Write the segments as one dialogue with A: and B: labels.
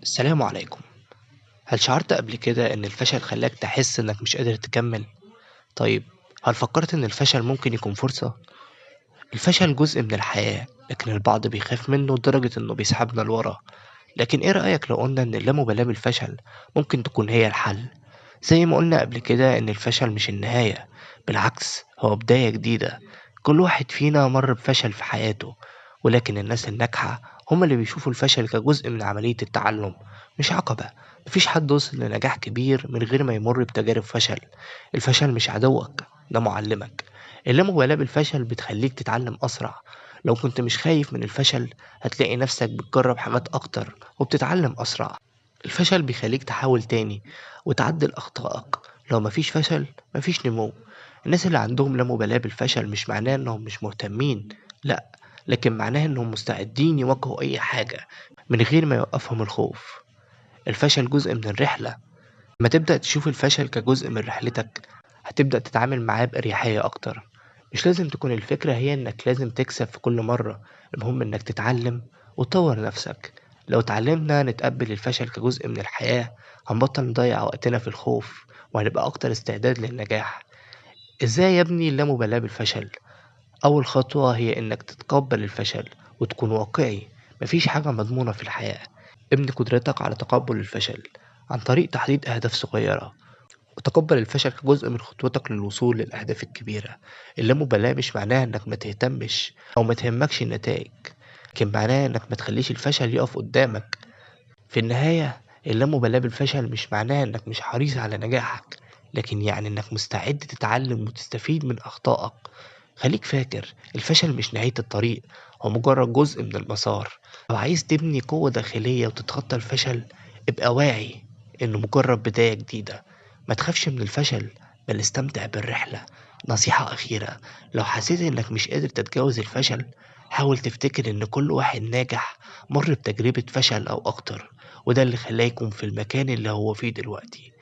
A: السلام عليكم. هل شعرت قبل كده إن الفشل خلاك تحس إنك مش قادر تكمل؟ طيب، هل فكرت إن الفشل ممكن يكون فرصة؟ الفشل جزء من الحياة، لكن البعض بيخاف منه لدرجة إنه بيسحبنا لورا. لكن إيه رأيك لو قلنا إن اللامبالاة بالفشل ممكن تكون هي الحل؟ زي ما قلنا قبل كده إن الفشل مش النهاية، بالعكس هو بداية جديدة. كل واحد فينا مر بفشل في حياته، ولكن الناس الناجحة هم اللي بيشوفوا الفشل كجزء من عملية التعلم، مش عقبة. مفيش حد وصل لنجاح كبير من غير ما يمر بتجارب فشل. الفشل مش عدوك، ده معلمك. اللامبالاة بالفشل بتخليك تتعلم أسرع. لو كنت مش خايف من الفشل، هتلاقي نفسك بتجرب حاجات أكتر وبتتعلم أسرع. الفشل بيخليك تحاول تاني وتعدل أخطائك. لو مفيش فشل، مفيش نمو. الناس اللي عندهم لا مبالاة بالفشل مش معناه إنهم مش مهتمين، لأ، لكن معناه إنهم مستعدين يواجهوا أي حاجة من غير ما يوقفهم الخوف. الفشل جزء من الرحلة. لما تبدأ تشوف الفشل كجزء من رحلتك، هتبدأ تتعامل معاه بأريحية أكتر. مش لازم تكون الفكرة هي إنك لازم تكسب في كل مرة، المهم إنك تتعلم وتطور نفسك. لو اتعلمنا نتقبل الفشل كجزء من الحياة، هنبطل نضيع وقتنا في الخوف، وهنبقى أكتر استعداد للنجاح. إزاي يبني اللامبالاة بالفشل؟ أول خطوة هي إنك تتقبل الفشل وتكون واقعي. مفيش حاجة مضمونة في الحياة. ابني قدرتك على تقبل الفشل عن طريق تحديد أهداف صغيرة، وتقبل الفشل كجزء من خطوتك للوصول للأهداف الكبيرة. اللامبالاة مش معناها إنك ما تهتمش أو ما تهمكش النتائج، لكن معناها إنك ما تخليش الفشل يقف قدامك. في النهاية، اللامبالاة بالفشل مش معناها إنك مش حريص على نجاحك، لكن يعني إنك مستعد تتعلم وتستفيد من أخطائك. خليك فاكر، الفشل مش نهاية الطريق، هو مجرد جزء من المسار. لو عايز تبني قوة داخلية وتتخطى الفشل، ابقى واعي إنه مجرد بداية جديدة. ما تخافش من الفشل، بل استمتع بالرحلة. نصيحة أخيرة، لو حسيت إنك مش قادر تتجاوز الفشل، حاول تفتكر إن كل واحد ناجح مر بتجربة فشل أو أكتر، وده اللي خلاه يكون في المكان اللي هو فيه دلوقتي.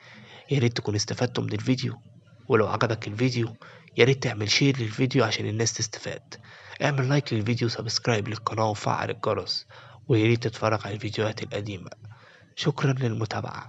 A: يا ريت تكون استفدتوا من الفيديو، ولو عجبك الفيديو يا ريت تعمل شير للفيديو عشان الناس تستفاد. اعمل لايك للفيديو، سبسكرايب للقناة وفعل الجرس، ويا ريت تتفرج على الفيديوهات القديمة. شكرا للمتابعة.